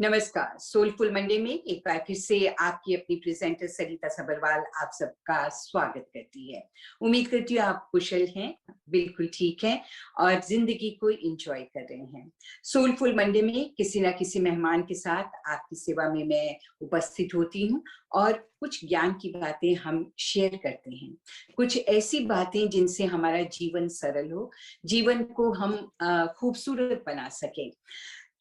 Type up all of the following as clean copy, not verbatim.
नमस्कार। Soulful Monday में एक बार फिर से आपकी अपनी प्रेजेंटर सरिता सबरवाल आप सबका स्वागत करती है। उम्मीद करती हूँ आप कुशल हैं, बिल्कुल ठीक हैं और जिंदगी को एंजॉय कर रहे हैं। सोलफुल मंडे में किसी ना किसी मेहमान के साथ आपकी सेवा में मैं उपस्थित होती हूँ और कुछ ज्ञान की बातें हम शेयर करते हैं। कुछ ऐसी बातें जिनसे हमारा जीवन सरल हो, जीवन को हम खूबसूरत बना सकें।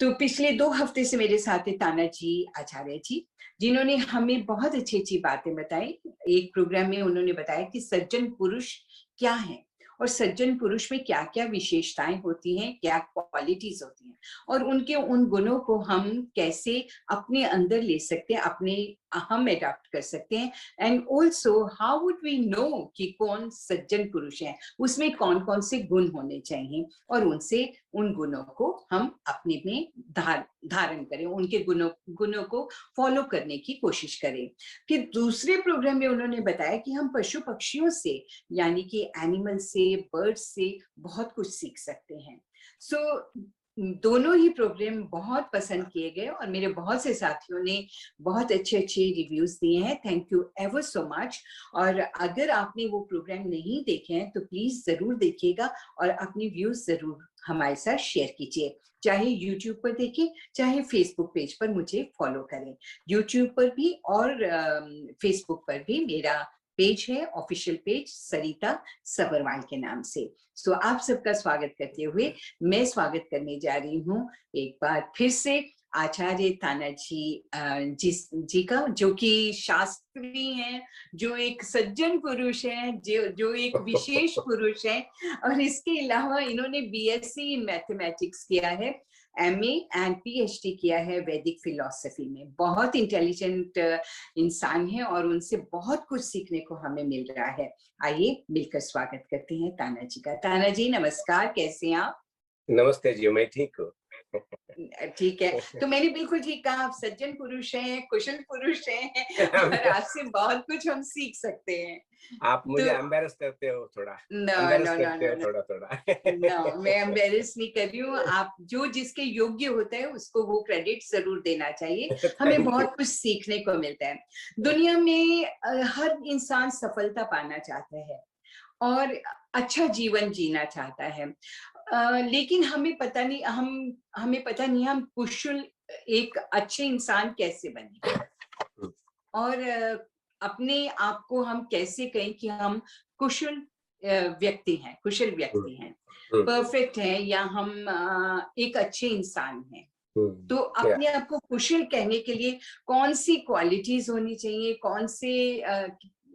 तो पिछले 2 हफ्ते से मेरे साथ है ताना जी आचार्य जी, जिन्होंने हमें बहुत अच्छी-अच्छी बातें बताई। एक प्रोग्राम में उन्होंने बताया कि सज्जन पुरुष क्या हैं और सज्जन पुरुष में क्या-क्या विशेषताएँ होती हैं, क्या क्वालिटीज़ होती हैं और उनके उन गुणों को हम कैसे अपने अंदर ले सकते हैं, अपने हम एडॉप्ट कर सकते हैं and also how would we know कि कौन सज्जन पुरुष है, उसमें कौन-कौन से गुण होने चाहिए और उनसे उन गुणों को हम अपने में धारण करें, उनके गुणों को फॉलो करने की कोशिश करें। फिर दूसरे प्रोग्राम में उन्होंने बताया कि हम पशु पक्षियों से यानी कि एनिमल से, बर्ड से बहुत कुछ सीख सकते हैं। दोनों ही प्रोग्राम बहुत पसंद किए गए और मेरे बहुत से साथियों ने बहुत अच्छे-अच्छे रिव्यूज दिए हैं। Thank you ever so much. और अगर आपने वो प्रोग्राम नहीं देखे हैं तो प्लीज जरूर देखिएगा और अपनी व्यूज जरूर हमारे साथ शेयर कीजिए। चाहे यूट्यूब पर देखें, चाहे फेसबुक पेज पर मुझे फॉलो करें। यूट्यूब पर भी और फेसबुक पर भी मेरा पेज है, ऑफिशियल पेज सरिता सबरवाल के नाम से। आप सबका स्वागत करते हुए मैं स्वागत करने जा रही हूँ एक बार फिर से आचार्य ताना जी का, जो कि शास्त्री हैं, जो एक सज्जन पुरुष हैं, जो एक विशेष पुरुष हैं और इसके अलावा इन्होंने बीएससी मैथमेटिक्स किया है, एमए एंड पीएचडी किया है वैदिक फिलॉसफी में। बहुत इंटेलिजेंट इंसान है और उनसे बहुत कुछ सीखने को हमें मिल रहा है। आइए मिलकर स्वागत करते हैं ताना जी का। ताना जी नमस्कार, कैसे हैं आप? नमस्ते जी, मैं ठीक हूँ। ठीक है, तो मैंने बिल्कुल ठीक कहा, आप सज्जन पुरुष हैं, कुशल पुरुष हैं और आपसे बहुत कुछ हम सीख सकते हैं। आप मुझे तो एम्बैरेस करते हो थोड़ा, नो एम्बैरेस नो नो करते नो हो नो थोड़ा-थोड़ा। नो, मैं एम्बेरस नहीं कर रही हूँ। आप जो जिसके योग्य होता है उसको वो क्रेडिट जरूर देना चाहिए। हमें थैंक यू। बहुत कुछ सीखने को मिलता है। दुनिया में हर इंसान सफलता पाना चाहता है और अच्छा जीवन जीना चाहता है, लेकिन हमें पता नहीं हम कुशल एक अच्छे इंसान कैसे बने और अपने आप को हम कैसे कहें कि हम कुशल व्यक्ति हैं, कुशल व्यक्ति हैं, परफेक्ट हैं या हम एक अच्छे इंसान हैं। तो अपने आप को कुशल कहने के लिए कौन सी क्वालिटीज होनी चाहिए, कौन से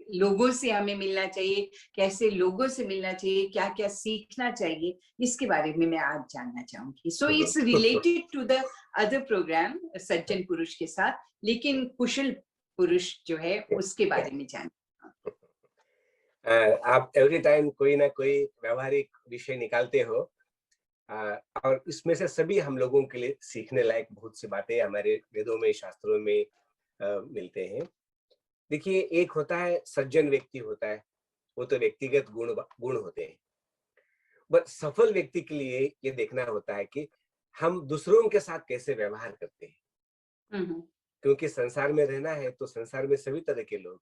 लोगों से हमें मिलना चाहिए, कैसे लोगों से मिलना चाहिए, क्या क्या सीखना चाहिए, इसके बारे में मैं आज जानना चाहूंगी। So it's related to the other program सज्जन पुरुष के साथ, लेकिन कुशल पुरुष जो है उसके बारे में जानना। आप एवरी टाइम कोई ना कोई व्यवहारिक विषय निकालते हो, और इसमें से सभी हम लोगों के लिए सीखने लायक बहुत सी बातें हमारे वेदों में, शास्त्रों में मिलते हैं। देखिए, एक होता है सज्जन व्यक्ति होता है, वो तो व्यक्तिगत गुण होते हैं। बट सफल व्यक्ति के लिए ये देखना होता है कि हम दूसरों के साथ कैसे व्यवहार करते हैं, क्योंकि संसार में रहना है तो संसार में सभी तरह के लोग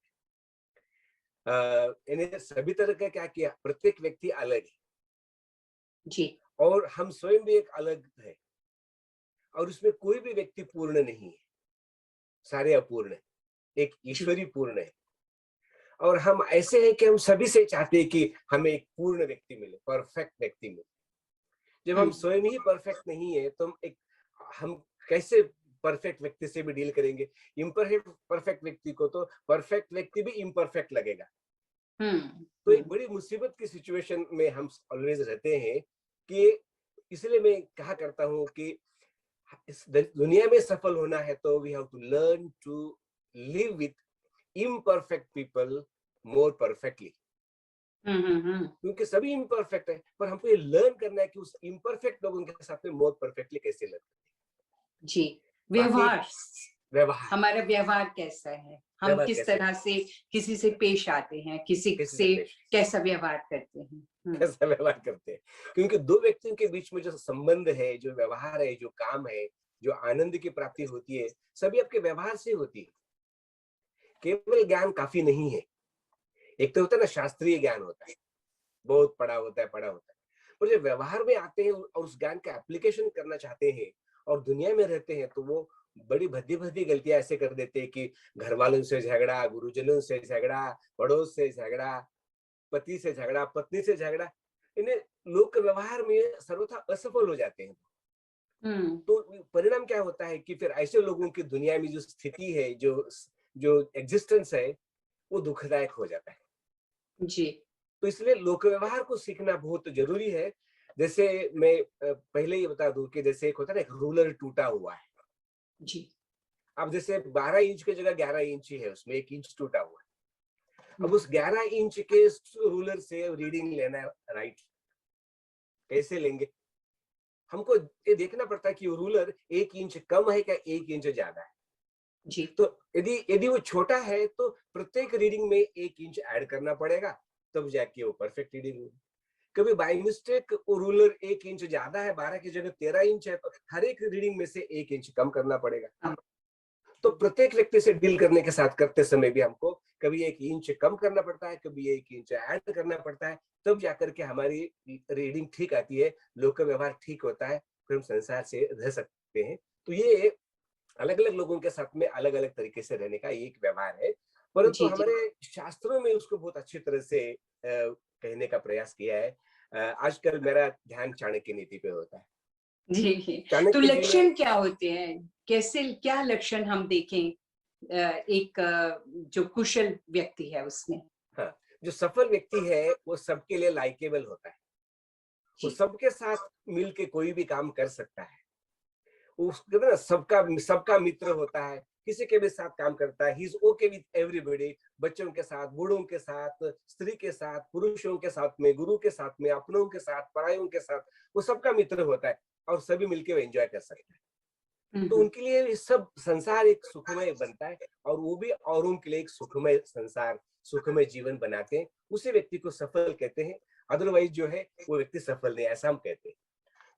इन्हें सभी तरह का क्या किया, प्रत्येक व्यक्ति अलग है जी, और हम स्वयं भी एक अलग है और उसमें कोई भी व्यक्ति पूर्ण नहीं है, सारे अपूर्ण है, एक ईश्वरी पूर्ण है। और हम ऐसे हैं कि हम सभी से चाहते हैं कि हमें एक पूर्ण व्यक्ति मिले, परफेक्ट व्यक्ति मिले। जब हम स्वयं ही परफेक्ट नहीं है तो हम कैसे परफेक्ट व्यक्ति से भी डील करेंगे? इम्परफेक्ट परफेक्ट व्यक्ति को तो परफेक्ट व्यक्ति भी इम्परफेक्ट लगेगा। तो एक बड़ी मुसीबत की सिचुएशन में हम ऑलवेज रहते हैं कि इसलिए मैं कहा करता हूँ कि इस दुनिया में सफल होना है तो we have to learn to live with imperfect people more perfectly. क्योंकि सभी इम्परफेक्ट है, पर हमको ये लर्न करना है कि उस इम्परफेक्ट लोगों के साथ में मोर परफेक्टली कैसे लर्न करें। जी, व्यवहार, हमारा व्यवहार कैसा है, हम किस तरह से किसी से पेश आते हैं, किसी से कैसा व्यवहार करते हैं, कैसा व्यवहार करते हैं। क्योंकि दो व्यक्तियों के बीच में जो संबंध है, जो व्यवहार है, जो काम है, जो आनंद की प्राप्ति होती है, सभी आपके व्यवहार से होती है। केवल ज्ञान काफी नहीं है। एक तो होता है ना शास्त्रीय ज्ञान होता है, बहुत पढ़ा होता है, पर जब व्यवहार में आते हैं और उस ज्ञान का एप्लीकेशन करना चाहते हैं और दुनिया में रहते हैं, तो वो बड़ी भद्दी भद्दी गलतियां ऐसे कर देते हैं कि घर वालों से झगड़ा, गुरुजनों से झगड़ा, पड़ोस से झगड़ा, पति से झगड़ा, पत्नी से झगड़ा, इन्हें लोक व्यवहार में सर्वथा असफल हो जाते हैं। तो परिणाम क्या होता है कि फिर ऐसे लोगों की दुनिया में जो स्थिति है, जो एग्जिस्टेंस है, वो दुखदायक हो जाता है। जी। तो इसलिए लोक व्यवहार को सीखना बहुत जरूरी है। जैसे मैं पहले ही बता दूं कि जैसे एक होता है ना, एक रूलर टूटा हुआ है। जी। अब जैसे 12 इंच की जगह 11 इंच ही है, उसमें 1 इंच टूटा हुआ है। अब उस 11 इंच के रूलर से रीडिंग लेना है, राइट, कैसे लेंगे? हमको ये देखना पड़ता है कि रूलर 1 इंच कम है क्या 1 इंच ज्यादा है। जी। तो यदि वो छोटा है तो प्रत्येक रीडिंग में 1 इंच ऐड करना पड़ेगा, तब जाके वो परफेक्ट रीडिंग होगी। कभी बाय मिस्टेक रूलर 1 इंच ज्यादा है, 12 की जगह 13 इंच है, तो हर एक रीडिंग में से 1 इंच कम करना पड़ेगा। तो प्रत्येक व्यक्ति से डील करने के साथ करते समय भी हमको कभी 1 इंच कम करना पड़ता है, कभी 1 इंच ऐड करना पड़ता है, तब जाकर के हमारी रीडिंग ठीक आती है, लोक व्यवहार ठीक होता है, फिर हम संसार से रह सकते हैं। तो ये अलग अलग लोगों के साथ में अलग अलग तरीके से रहने का एक व्यवहार है, परंतु जी। जी। हमारे शास्त्रों में उसको बहुत अच्छी तरह से कहने का प्रयास किया है। आजकल मेरा ध्यान चाणक्य नीति पे होता है। जी। तो चाणक्य जी ने, लक्षण क्या होते हैं? कैसे, क्या लक्षण हम देखें एक जो कुशल व्यक्ति है उसमें? हाँ, जो सफल व्यक्ति है वो सबके लिए लाइकेबल होता है, वो जी। सबके साथ मिलके कोई भी काम कर सकता है, उसके ना सबका सबका मित्र होता है, किसी के भी साथ काम करता है, he is okay with everybody, बच्चों के साथ, बूढ़ों के साथ, स्त्री के साथ, पुरुषों के साथ में, गुरु के साथ में, अपनों के साथ, परायों के साथ, वो सबका मित्र होता है और सभी मिलके एंजॉय कर सकते हैं। तो उनके लिए ये सब संसार एक सुखमय बनता है और वो भी औरों के लिए एक सुखमय संसार, सुखमय जीवन बनाते हैं, उसी व्यक्ति को सफल कहते हैं। अदरवाइज जो है वो व्यक्ति सफल नहीं, ऐसा हम कहते हैं।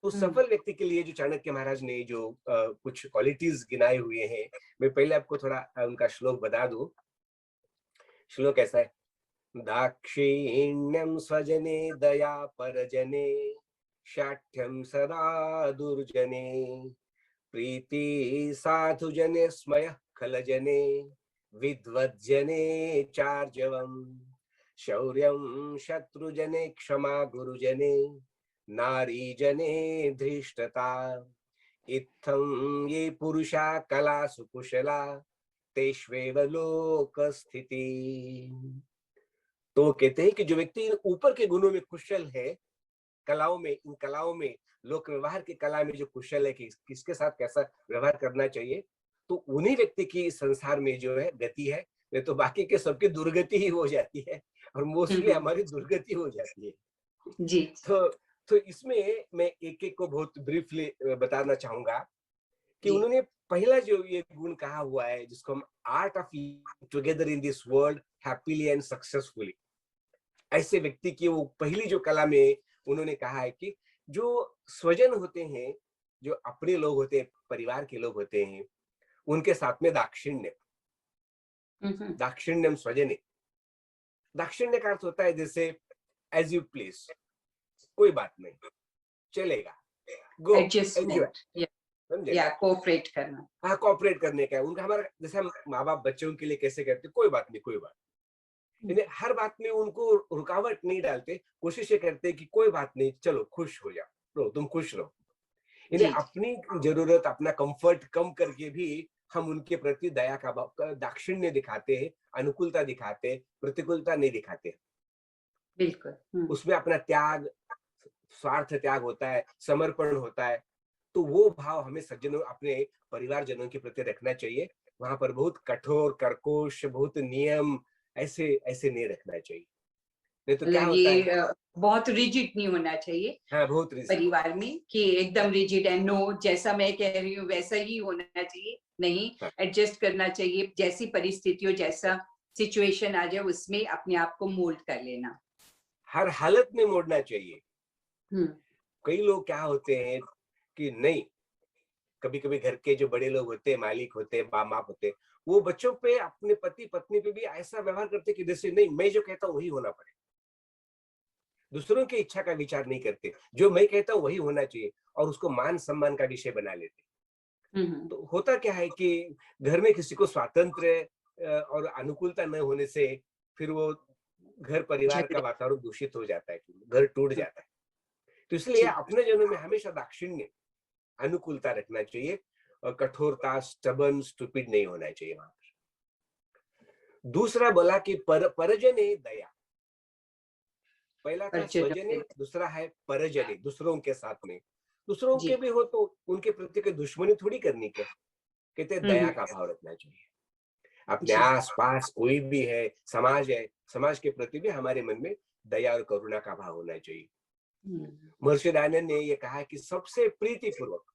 तो सफल व्यक्ति के लिए जो चाणक्य महाराज ने जो कुछ क्वालिटीज गिनाए हुए हैं, मैं पहले आपको थोड़ा उनका श्लोक बता दूं। श्लोक ऐसा है, दाक्षिण्यम स्वजने दया परजने, शाठ्यम सदा दुर्जने, प्रीति साधु जने स्मय खल जने, विद्वज्जने चार्जवम, शौर्यम शत्रुजने क्षमा गुरुजने, नारी जने धृष्टता, इत्थं ये पुरुषा कला सुकुशला, तेष्वेव लोक स्थिति। तो कहते हैं कि जो व्यक्ति इन ऊपर के गुणों में कुशल है, कलाओं में, इन कलाओं में, लोक व्यवहार की कला में जो कुशल है कि किसके साथ कैसा व्यवहार करना चाहिए, तो उन्हीं व्यक्ति की संसार में जो है गति है, नहीं तो बाकी के सबकी दुर्गति ही हो जाती है और मोस्टली हमारी दुर्गति हो जाती है। जी। तो इसमें मैं एक एक को बहुत ब्रीफली बताना चाहूंगा कि जी। उन्होंने पहला जो ये गुण कहा हुआ है, जिसको हम art of together in this world happily and successfully, ऐसे व्यक्ति की वो पहली जो कला में उन्होंने कहा है कि जो स्वजन होते हैं, जो अपने लोग होते हैं, परिवार के लोग होते हैं, उनके साथ में दाक्षिण्य, दाक्षिण्यम स्वजने। दाक्षिण्य का अर्थ होता है जैसे एज यू प्लीज, कोई बात नहीं, चलेगा, गो एंजॉय, एडजस्टमेंट समझे? या कोऑपरेट करना। हाँ, कोऑपरेट करने का है उनका। हमारा जैसे हम माँ बाप बच्चों के लिए कैसे कहते हैं, कोई बात नहीं, कोई बात, इन्हें हर बात में उनको रुकावट नहीं डालते, कोशिश ये करते हैं कि कोई बात नहीं, चलो खुश हो जाओ, लो तुम खुश रहो। इन्हें जी। अपनी जरूरत, अपना कंफर्ट कम करके भी हम उनके प्रति दया का भाव, दाक्षिण्य दिखाते हैं, अनुकूलता दिखाते हैं, प्रतिकूलता नहीं दिखाते। बिल्कुल। उसमें अपना त्याग, स्वार्थ त्याग होता है, समर्पण होता है। तो वो भाव हमें सज्जनों, अपने परिवारजनों के प्रति रखना चाहिए। वहां पर बहुत कठोर, कर्कश, बहुत नियम ऐसे ऐसे नहीं रखना चाहिए, नहीं तो क्या मतलब होता है। ये बहुत रिजिड नहीं होना चाहिए हाँ, बहुत रिस्क। परिवार में कि एकदम रिजिड है, नो जैसा मैं कह रही हूँ वैसा ही होना चाहिए, नहीं, हाँ, एडजस्ट करना चाहिए, जैसी परिस्थिति हो, जैसा सिचुएशन आ जाए उसमें अपने आप को मोल्ड कर लेना। हर हालत में मोड़ना चाहिए। हम्म। कई लोग क्या होते हैं कि नहीं, कभी कभी घर के जो बड़े लोग होते हैं, मालिक होते हैं, बाप होते हैं, वो बच्चों पे, अपने पति पत्नी पे भी ऐसा व्यवहार करते कि जैसे नहीं, मैं जो कहता हूँ वही होना पड़े। दूसरों की इच्छा का विचार नहीं करते, जो मैं कहता हूँ वही होना चाहिए, और उसको मान सम्मान का विषय बना लेते। तो होता क्या है कि घर में किसी को स्वातंत्र और अनुकूलता न होने से फिर वो घर परिवार का झगड़े। वातावरण दूषित हो जाता है, घर टूट जाता है। तो इसलिए जी। अपने जनों में हमेशा दाक्षिण्य, अनुकूलता रखना चाहिए, और कठोरता, स्टबर्न, स्टूपिड नहीं होना चाहिए वहां पर। दूसरा बोला कि परजने दया। पहला था परिजनों स्वजने, पे। दूसरा है परजने, दूसरों के साथ में। दूसरों जी। के भी हो तो उनके प्रति कोई दुश्मनी थोड़ी करनी क्या, कहते हैं दया का भाव रखना चाहिए। अपने जी। आस पास कोई भी है, समाज के प्रति भी हमारे मन में दया और करुणा का भाव होना चाहिए। महर्षि दयानंद ने ये कहा कि सबसे प्रीतिपूर्वक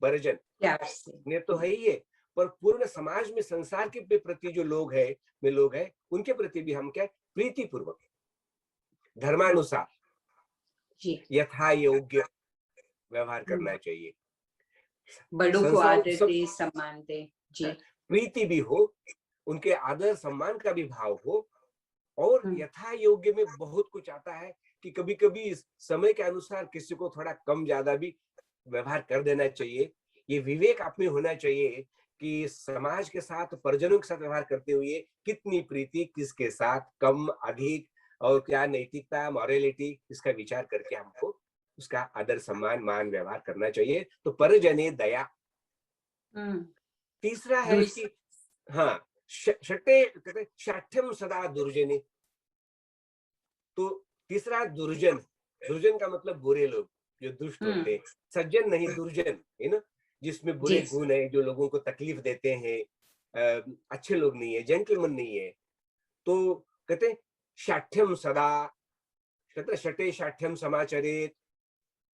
परिजन प्यार से। ने तो है ही है, पर पूर्ण समाज में, संसार के प्रति जो लोग है उनके प्रति भी हम क्या, प्रीतिपूर्वक, धर्मानुसार, जी। यथा योग्य व्यवहार करना चाहिए। बड़ों को संसार आदर सब दे, सम्मान दे। जी। प्रीति भी हो, उनके आदर सम्मान का भी भाव हो, और यथा योग्य में बहुत कुछ आता है कि कभी कभी समय के अनुसार किसी को थोड़ा कम ज्यादा भी व्यवहार कर देना चाहिए। ये विवेक आप में होना चाहिए कि समाज के साथ, परिजनों के साथ व्यवहार करते हुए कितनी प्रीति, किसके साथ कम अधिक, और क्या नैतिकता, मॉरलिटी, इसका विचार करके हमको उसका आदर सम्मान, मान व्यवहार करना चाहिए। तो परजने दया। तीसरा है कि हाँ, कहते शाठ्यम सदा दुर्जने। तो तीसरा दुर्जन। दुर्जन का मतलब बुरे लोग, जो दुष्ट होते हैं। सज्जन नहीं, दुर्जन है ना, जिसमें बुरे गुण है, जो लोगों को तकलीफ देते हैं, अच्छे लोग नहीं है, जेंटलमैन नहीं है। तो कहते शाठ्यम सदा, कहते शटे शाठ्यम समाचरित।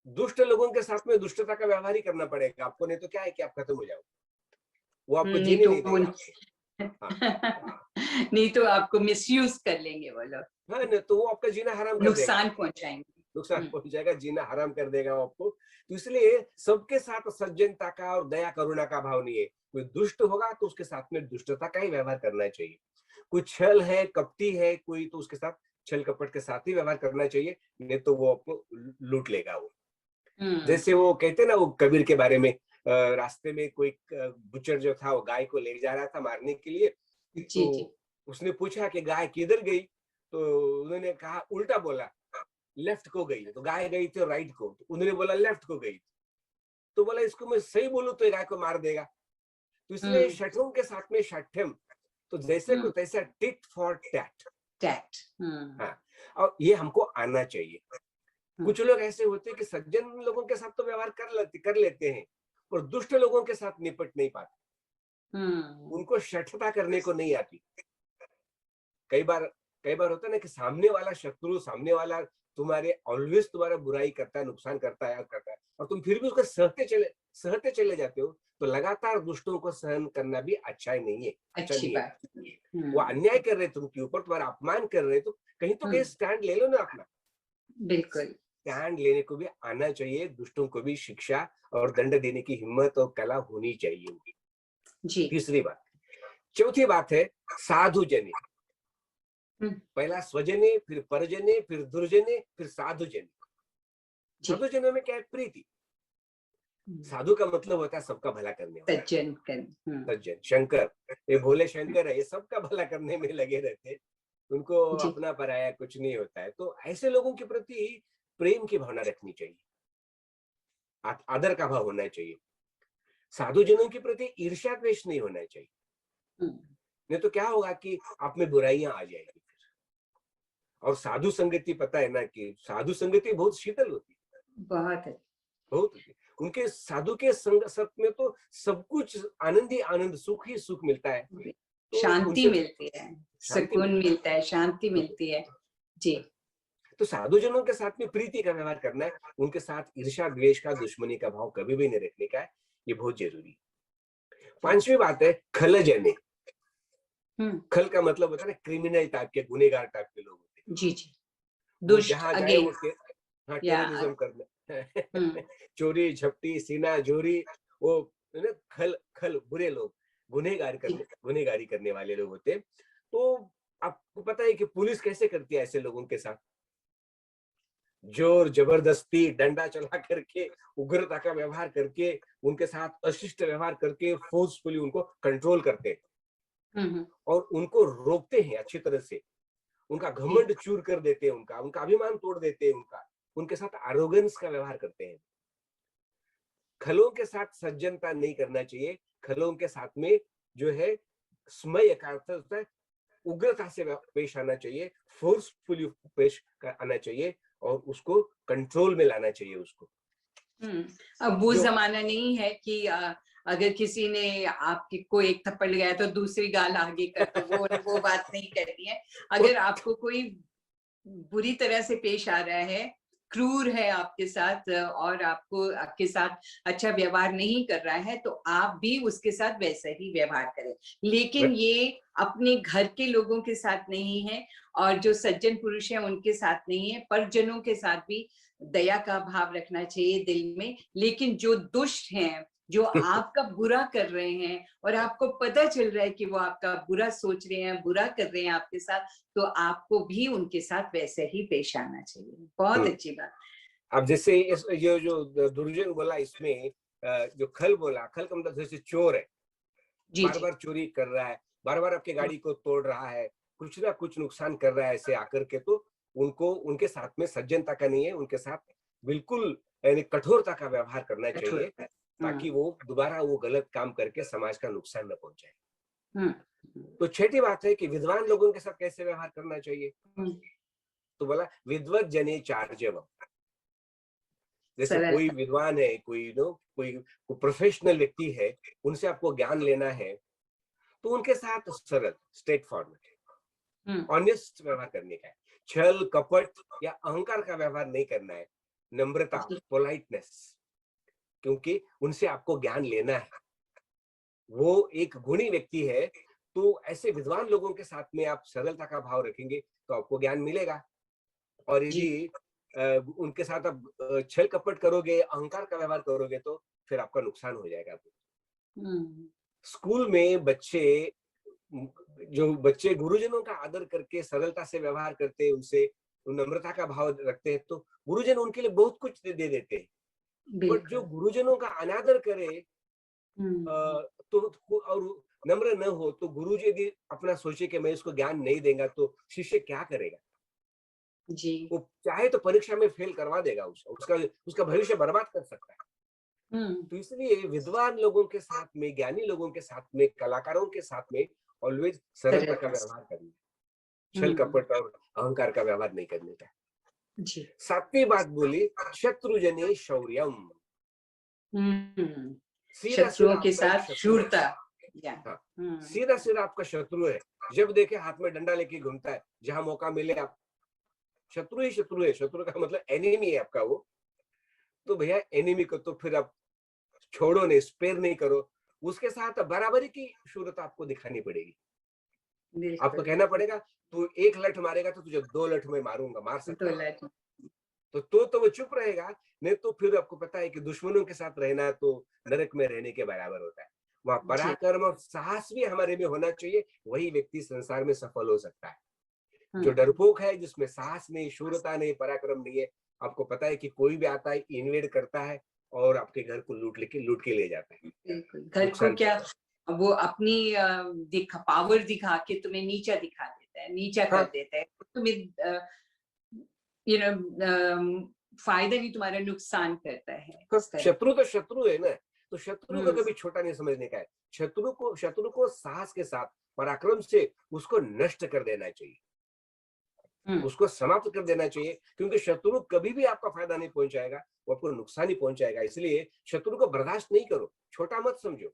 दुष्ट लोगों के साथ में दुष्टता का व्यवहार ही करना पड़ेगा आपको, नहीं तो क्या है कि आप खत्म हो जाओ, वो आपको नहीं जीने तो नहीं देगा। नहीं तो आपको मिसयूज कर लेंगे वो लोग। हाँ ना, तो वो आपका जीना हराम कर देगा, नुकसान पहुंचाएंगे। नुकसान पहुंचाएगा, जीना हराम कर देगा आपको। तो इसलिए सबके साथ सज्जनता का और दया करुणा का भाव नहीं है। कोई दुष्ट होगा तो उसके साथ में दुष्टता का ही व्यवहार करना चाहिए। कोई छल है, कपटी है कोई, तो उसके साथ छल कपट के साथ ही व्यवहार करना चाहिए, नहीं तो वो आपको लूट लेगा वो। जैसे वो कहते ना, वो कबीर के बारे में, रास्ते में कोई बुचर जो था वो गाय को ले जा रहा था मारने के लिए। तो उसने पूछा कि गाय किधर गई, तो उन्होंने कहा, उल्टा बोला, लेफ्ट को गई। तो गाय गई थी राइट को, तो उन्होंने बोला लेफ्ट को गई। तो बोला इसको मैं सही बोलूं तो गाय को मार देगा। तो इसलिए शठों के साथ में शाठ्यम, तो जैसे को तैसा, टिट फॉर टैट। हाँ, और ये हमको आना चाहिए। कुछ लोग ऐसे होते हैं कि सज्जन लोगों के साथ तो व्यवहार कर लेते हैं, और दुष्ट लोगों के साथ निपट नहीं पाते। उनको शठता करने को नहीं आती। कई बार होता है ना कि सामने वाला शत्रु, सामने वाला तुम्हारे ऑलवेज तुम्हारा बुराई करता है, नुकसान करता है, और तुम फिर भी उसको सहते चले जाते हो। तो लगातार दुष्टों को सहन करना भी अच्छा ही नहीं है, अच्छा नहीं है। वो अन्याय कर रहे तुमके ऊपर, तुम्हारा अपमान कर रहे, तो कहीं स्टैंड ले लो ना अपना। बिल्कुल, स्टैंड लेने को भी आना चाहिए। दुष्टों को भी शिक्षा और दंड देने की हिम्मत और कला होनी चाहिए उनकी। तीसरी बात। चौथी बात है साधु जने। पहला स्वजने, फिर परजने, फिर दुर्जने, फिर साधु जने। साधु जनों में क्या है, प्रीति। साधु का मतलब होता है सबका भला करने वाला, सज्जन। शंकर, ये भोले शंकर है, ये सबका भला करने में लगे रहते, उनको अपना पराया कुछ नहीं होता है। तो ऐसे लोगों के प्रति प्रेम की भावना रखनी चाहिए, आदर का भाव होना चाहिए। साधु जनों के प्रति ईर्ष्या द्वेष नहीं होना चाहिए, नहीं तो क्या होगा कि आप में बुराइयां आ जाएगी फिर। और साधु संगति, पता है ना कि साधु संगति बहुत शीतल होती है, बहुत होती है। उनके साधु के संग में तो सब कुछ आनंद ही आनंद, सुख ही सुख मिलता है, तो शांति मिलती है, सुकून मिलता है, शांति मिलती है जी। तो साधु जनों के साथ में प्रीति का व्यवहार करना है, उनके साथ ईर्ष्या द्वेष का, दुश्मनी का भाव कभी भी नहीं रखने का है, ये बहुत जरूरी है। पांचवी बात है खल जने। खल का मतलब होता है क्रिमिनल टाइप के, गुनेगार टाइप के लोग होते हैं। जी जी, दुष्ट, जहां जाए वो टेररिज्म करना, चोरी झपटी सीना जोरी, वो है ना, खल खल बुरे लोग, गुनहगारी करने वाले लोग होते हैं। तो आपको पता है कि पुलिस कैसे करती है ऐसे लोगों के साथ? जोर जबरदस्ती, डंडा चला करके, उग्रता का व्यवहार करके, उनके साथ अशिष्ट व्यवहार करके फोर्सफुली उनको कंट्रोल करते हैं और उनको रोकते हैं अच्छी तरह से। उनका घमंड चूर कर देते हैं, उनका अभिमान तोड़ देते हैं, उनके साथ एरोगेंस का व्यवहार करते हैं। खलों के साथ सज्जनता नहीं करना चाहिए। खलों के साथ में जो है स्मय का अर्थ होता है उग्रता से पेश आना चाहिए, फोर्सफुली पेश आना चाहिए और उसको कंट्रोल में लाना चाहिए उसको। अब वो जो जमाना नहीं है कि अगर किसी ने आपके को एक थप्पड़ लगाया तो दूसरी गाल आगे कर दो, वो बात नहीं करनी है। अगर आपको कोई बुरी तरह से पेश आ रहा है, क्रूर है आपके साथ और आपके साथ अच्छा व्यवहार नहीं कर रहा है, तो आप भी उसके साथ वैसा ही व्यवहार करें। लेकिन ये अपने घर के लोगों के साथ नहीं है और जो सज्जन पुरुष हैं उनके साथ नहीं है, परिजनों के साथ भी दया का भाव रखना चाहिए दिल में। लेकिन जो दुष्ट हैं, जो आपका बुरा कर रहे हैं और आपको पता चल रहा है कि वो आपका बुरा सोच रहे हैं, बुरा कर रहे हैं आपके साथ, तो आपको भी उनके साथ वैसे ही पेश आना चाहिए। बहुत अच्छी बात। अब जैसे ये जो दुर्जन बोला इसमें, जो खल बोला, खल का मतलब जैसे चोर है, बार बार चोरी कर रहा है, बार बार आपकी गाड़ी को तोड़ रहा है, कुछ ना कुछ नुकसान कर रहा है ऐसे आकर के, तो उनको उनके साथ में सज्जनता का नहीं है, उनके साथ बिल्कुल यानी कठोरता का व्यवहार करना चाहिए ताकि वो दोबारा वो गलत काम करके समाज का नुकसान न पहुंचाए। तो छठी बात है कि विद्वान लोगों के साथ कैसे व्यवहार करना चाहिए। तो बोला विद्वत जने चार्जव, जैसे कोई विद्वान है, कोई प्रोफेशनल व्यक्ति है, उनसे आपको ज्ञान लेना है, तो उनके साथ सरल, स्ट्रेट फॉरवर्ड, ऑनेस्ट व्यवहार करने का है। छल कपट या अहंकार का व्यवहार नहीं करना है। नम्रता, पोलाइटनेस, क्योंकि उनसे आपको ज्ञान लेना है। वो एक गुणी व्यक्ति है, तो ऐसे विद्वान लोगों के साथ में आप सरलता का भाव रखेंगे तो आपको ज्ञान मिलेगा। और यदि उनके साथ आप छल कपट करोगे, अहंकार का व्यवहार करोगे, तो फिर आपका नुकसान हो जाएगा। स्कूल में बच्चे गुरुजनों का आदर करके सरलता से व्यवहार करते हैं, उनसे नम्रता का भाव रखते हैं, तो गुरुजन उनके लिए बहुत कुछ दे देते हैं। बट जो गुरुजनों का अनादर करे तो और नम्र न हो, तो गुरु जी यदि अपना सोचे कि मैं इसको ज्ञान नहीं देगा तो शिष्य क्या करेगा जी। वो चाहे तो परीक्षा में फेल करवा देगा, उसका भविष्य बर्बाद कर सकता है। तो इसलिए विद्वान लोगों के साथ में, ज्ञानी लोगों के साथ में, कलाकारों के साथ में ऑलवेज सरलता का व्यवहार करना, छल कपट और अहंकार का व्यवहार नहीं करने का। सातवीं बात बोली शत्रुजने शौर्यम, शत्रुओं के साथ शूरता। सीधा सीधा आपका शत्रु है, जब देखे हाथ में डंडा लेके घूमता है, जहां मौका मिले आप शत्रु ही शत्रु है। शत्रु का मतलब एनिमी है आपका वो। तो भैया एनिमी को तो फिर आप छोड़ो नहीं, स्पेयर नहीं करो, उसके साथ बराबरी की शूरता आपको दिखानी पड़ेगी। आपको कहना पड़ेगा तू एक लठ मारेगा तो तुझे 2 लठ में मारूंगा, मार सकता है। तो वो चुप रहेगा, नहीं तो फिर आपको पता है कि दुश्मनों के साथ रहना तो नरक में रहने के बराबर होता है। वहां पराक्रम और साहस भी हमारे में होना चाहिए, वही व्यक्ति संसार में सफल हो सकता है। जो डरपोक है, जिसमें साहस नहीं, शूरता नहीं, पराक्रम नहीं है, आपको पता है कि कोई भी आता है, इन्वेड करता है और आपके घर को लूट के ले जाता है। घर को क्या, वो अपनी पावर दिखा के तुम्हें नीचा दिखा देता है, नीचा कर देता है। तुम्हें फायदा नहीं, तुम्हारा नुकसान करता है। शत्रु तो शत्रु है ना, तो शत्रु को कभी छोटा नहीं समझने का है। शत्रु को साहस के साथ, पराक्रम से उसको नष्ट कर देना चाहिए, उसको समाप्त कर देना चाहिए, क्योंकि शत्रु कभी भी आपका फायदा नहीं पहुंचाएगा, वो आपको नुकसान ही पहुंचाएगा। इसलिए शत्रु को बर्दाश्त नहीं करो, छोटा मत समझो।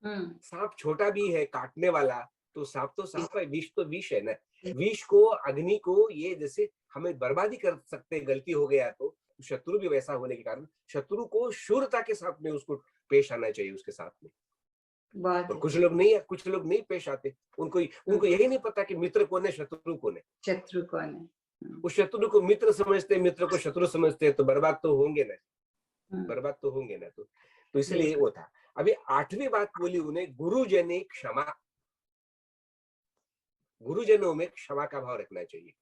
सांप छोटा भी है काटने वाला, तो सांप है, विष तो विष है ना। विष को, अग्नि को ये जैसे हमें बर्बादी कर सकते, गलती हो गया तो शत्रु भी वैसा होने के कारण शत्रु को शूरता के साथ में उसको पेश आना चाहिए उसके साथ में। और कुछ लोग नहीं पेश आते, उनको यही नहीं पता कि मित्र कौन है, शत्रु कौन है। वो शत्रु को मित्र समझते, मित्र को शत्रु समझते, तो बर्बाद तो होंगे ना, बर्बाद तो होंगे ना। तो इसलिए वो था। अभी 8वीं बात बोली उन्हें, गुरुजने क्षमा, गुरुजनों में क्षमा का भाव रखना चाहिए।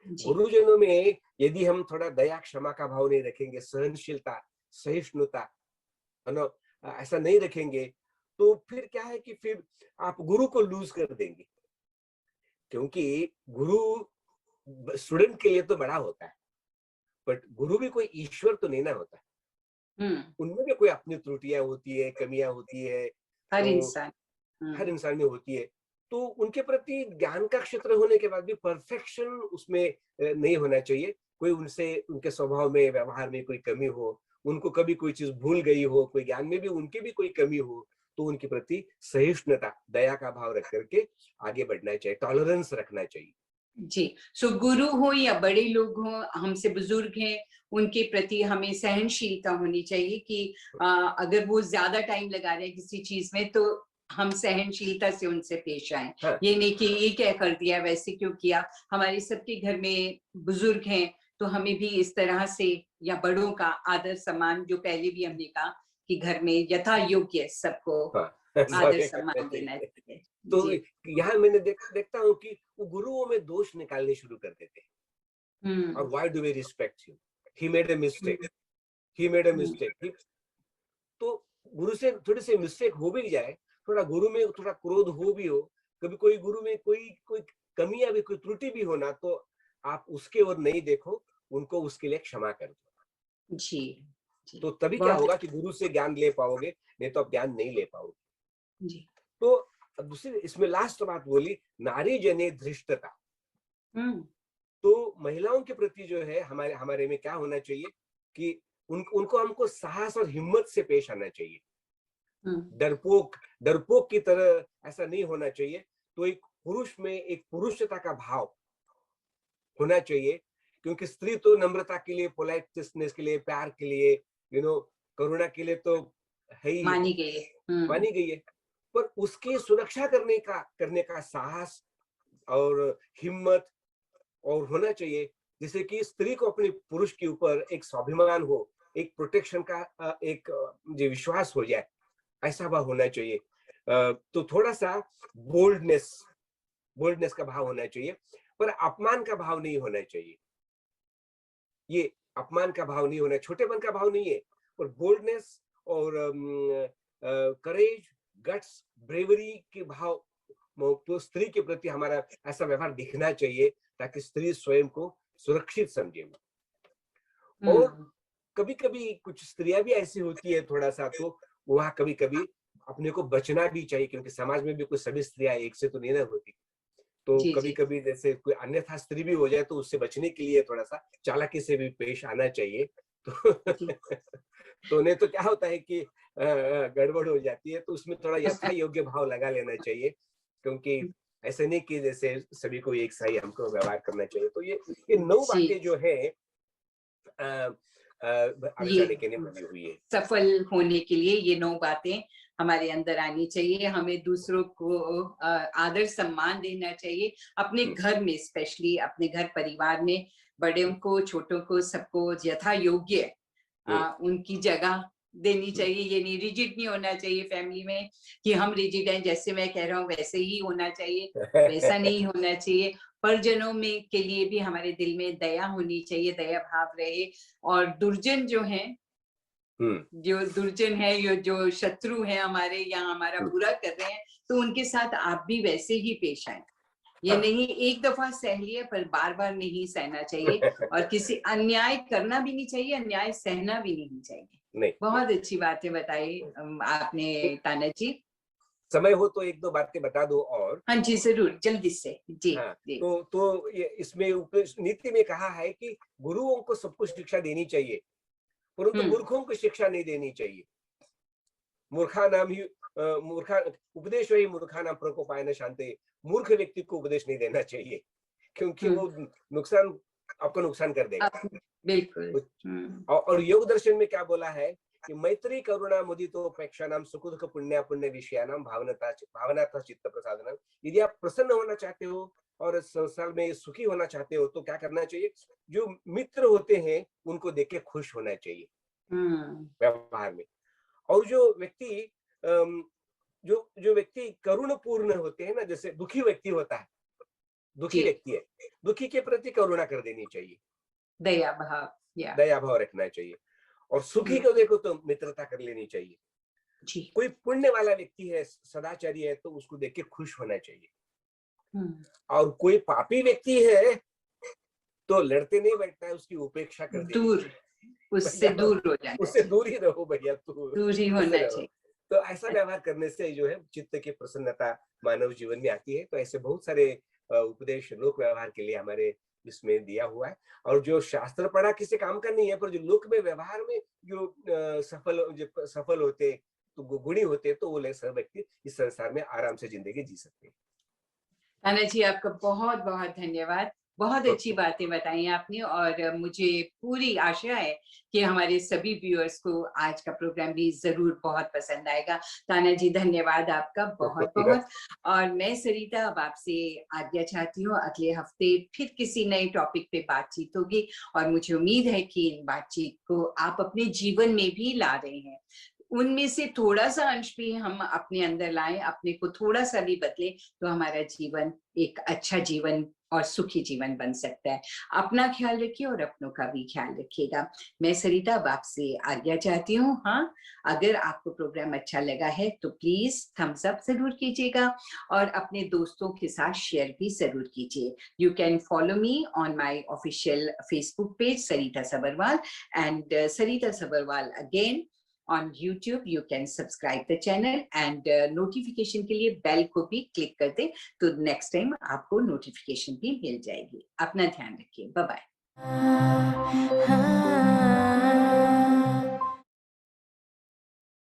गुरुजनों में यदि हम थोड़ा दया क्षमा का भाव नहीं रखेंगे, सहनशीलता, सहिष्णुता, है ना, ऐसा नहीं रखेंगे, तो फिर क्या है कि फिर आप गुरु को लूज कर देंगे। क्योंकि गुरु स्टूडेंट के लिए तो बड़ा होता है, बट गुरु भी कोई ईश्वर तो नहीं ना होता। उनमें भी कोई अपनी त्रुटियां होती है, कमियां होती है, हर तो हर इंसान में होती है। तो उनके प्रति ज्ञान का क्षेत्र होने के बाद भी परफेक्शन उसमें नहीं होना चाहिए। कोई उनसे, उनके स्वभाव में, व्यवहार में कोई कमी हो, उनको कभी कोई चीज भूल गई हो, कोई ज्ञान में भी उनकी भी कोई कमी हो, तो उनके प्रति सहिष्णुता, दया का भाव रख करके आगे बढ़ना चाहिए, टॉलरेंस रखना चाहिए। जी, सो गुरु हो या बड़े लोग हो, हमसे बुजुर्ग हैं, उनके प्रति हमें सहनशीलता होनी चाहिए कि अगर वो ज्यादा टाइम लगा रहे हैं किसी चीज में, तो हम सहनशीलता से उनसे पेश आए। हाँ। ये नहीं कि ये क्या कर दिया, वैसे क्यों किया। हमारे सबके घर में बुजुर्ग हैं, तो हमें भी इस तरह से, या बड़ों का आदर सम्मान, जो पहले भी हमने कहा कि घर में यथा योग्य सबको आदर सम्मान देना चाहिए। तो यहाँ मैंने देखता हूँ कि वो गुरुओं में दोष निकालने शुरू कर देते हैं। और why do we respect him? He made a mistake. He made a mistake. तो गुरु से थोड़ी सी मिस्टेक हो भी जाए, थोड़ा गुरु में थोड़ा क्रोध हो भी हो, कभी कोई गुरु में कोई कमियां भी, कोई त्रुटि भी होना, तो आप उसके ओर नहीं देखो, उनको उसके लिए क्षमा कर दो। जी, तो तभी क्या होगा कि गुरु से ज्ञान ले पाओगे, नहीं तो आप ज्ञान नहीं ले पाओगे। जी। तो दूसरी इसमें लास्ट बात बोली, नारी जने धृष्टता। तो महिलाओं के प्रति जो है हमारे में क्या होना चाहिए कि उनको हमको साहस और हिम्मत से पेश आना चाहिए। डरपोक की तरह ऐसा नहीं होना चाहिए। तो एक पुरुष में एक पुरुषता का भाव होना चाहिए, क्योंकि स्त्री तो नम्रता के लिए, पोलाइटनेस के लिए, प्यार के लिए, करुणा के लिए तो है ही, मानी गई है। पर उसकी सुरक्षा करने का साहस और हिम्मत और होना चाहिए, जिससे कि स्त्री को अपने पुरुष के ऊपर एक स्वाभिमान हो, एक प्रोटेक्शन का एक जो विश्वास हो जाए, ऐसा भाव होना चाहिए। तो थोड़ा सा बोल्डनेस का भाव होना चाहिए, पर अपमान का भाव नहीं होना चाहिए। ये अपमान का भाव नहीं होना, छोटेपन का भाव नहीं है, और बोल्डनेस और करेज, गट्स, ब्रेवरी के भाव, तो स्त्री के प्रति हमारा ऐसा व्यवहार दिखना चाहिए, ताकि स्त्री स्वयं को सुरक्षित समझे। और कभी कभी कुछ स्त्रियां भी ऐसी होती है थोड़ा सा, तो वहां कभी कभी अपने को बचना भी चाहिए, क्योंकि समाज में भी कुछ सभी स्त्रियां एक से तो नहीं ना होती। तो कभी कभी जैसे कोई अन्यथा स्त्री भी हो जाए, तो उससे बचने के लिए थोड़ा सा चालाकी से भी पेश आना चाहिए। तो नहीं तो क्या होता है कि गड़बड़ हो जाती है। तो उसमें थोड़ा यथा योग्य भाव लगा लेना चाहिए, क्योंकि ऐसे नहीं कि जैसे सभी को एक सही हमको व्यवहार करना चाहिए। तो ये 9 बातें जो है हुई है। सफल होने के लिए ये 9 बातें हमारे अंदर आनी चाहिए। हमें दूसरों को आदर सम्मान देना चाहिए, अपने घर में, स्पेशली अपने घर परिवार में, बड़ों को, छोटों को, सबको यथा योग्य उनकी जगह देनी चाहिए। ये नहीं, रिजिड नहीं होना चाहिए फैमिली में कि हम रिजिड हैं, जैसे मैं कह रहा हूँ वैसे ही होना चाहिए, वैसा नहीं होना चाहिए। परिजनों में के लिए भी हमारे दिल में दया होनी चाहिए, दया भाव रहे। और दुर्जन जो हैं, जो दुर्जन है, जो शत्रु है हमारे, या हमारा बुरा कर रहे हैं, तो उनके साथ आप भी वैसे ही पेश आए। ये नहीं एक दफा सह लिया, पर बार बार नहीं सहना चाहिए, और किसी अन्याय करना भी नहीं चाहिए, अन्याय सहना भी नहीं चाहिए। बहुत अच्छी बातें बताई आपने ताना जी। समय हो तो 1-2 बातें बता दो और। हाँ जी, जरूर, जल्दी से। जी, हाँ, जी। तो ये इसमें नीति में कहा है कि गुरुओं को सब कुछ शिक्षा देनी चाहिए, परंतु मूर्खों को शिक्षा नहीं देनी चाहिए। उपदेश वही मूर्खा नाम प्रकोपायन शांति। मूर्ख व्यक्ति को उपदेश नहीं देना चाहिए, क्योंकि वो आपको नुकसान कर देगा। बिल्कुल। और योग दर्शन में क्या बोला है कि मैत्री करुणा मुदितोपेक्षानां सुखदुःख पुण्य विषयानां भावनाता चित्त प्रसादनम। यदि आप प्रसन्न होना चाहते हो और संसार में सुखी होना चाहते हो तो क्या करना चाहिए? जो मित्र होते हैं उनको देख के खुश होना चाहिए व्यवहार में। और जो व्यक्ति जो व्यक्ति करुण पूर्ण होते हैं ना, जैसे दुखी व्यक्ति होता है, दुखी व्यक्ति है, दुखी के प्रति करुणा कर देनी चाहिए, दया भाव रखना चाहिए। और सुखी को देखो तो मित्रता कर लेनी चाहिए जी। कोई पुण्य वाला व्यक्ति है, सदाचारी है, तो उसको देख के खुश होना चाहिए। और कोई पापी व्यक्ति है तो लड़ते नहीं बैठना है, उसकी उपेक्षा कर देनी चाहिए, उससे दूर हो जाना, उससे दूर ही रहो भैया, दूर ही होना चाहिए। तो ऐसा व्यवहार करने से जो है चित्त की प्रसन्नता मानव जीवन में आती है। तो ऐसे बहुत सारे उपदेश लोक व्यवहार के लिए हमारे इसमें दिया हुआ है। और जो शास्त्र पढ़ा किसी काम का नहीं है, पर जो लोक में व्यवहार में जो सफल होते, तो गुणी होते, तो वो सब व्यक्ति इस संसार में आराम से जिंदगी जी सकते हैं। ताना जी, आपका बहुत बहुत धन्यवाद। बहुत अच्छी बातें बताई आपने और मुझे पूरी आशा है कि हमारे सभी व्यूअर्स को आज का प्रोग्राम भी जरूर बहुत पसंद आएगा। ताना जी, धन्यवाद आपका बहुत बहुत। और मैं सरिता अब आपसे आज्ञा चाहती हूँ। अगले हफ्ते फिर किसी नए टॉपिक पे बातचीत होगी और मुझे उम्मीद है कि इन बातचीत को आप अपने जीवन में भी ला रहे हैं। उनमें से थोड़ा सा अंश भी हम अपने अंदर लाएं, अपने को थोड़ा सा भी बदले, तो हमारा जीवन एक अच्छा जीवन और सुखी जीवन बन सकता है। अपना ख्याल रखिए और अपनों का भी ख्याल रखिएगा। मैं सरिता अब आपसे आज्ञा चाहती हूँ। हाँ, अगर आपको प्रोग्राम अच्छा लगा है तो प्लीज थम्स अप जरूर कीजिएगा और अपने दोस्तों के साथ शेयर भी जरूर कीजिए। You can follow me on my official Facebook page Sarita Sabharwal and Sarita Sabharwal again on YouTube. You can subscribe the channel and notification के लिए बेल को भी क्लिक कर दे तो नेक्स्ट टाइम आपको नोटिफिकेशन भी मिल जाएगी। अपना ध्यान रखिए। Bye bye.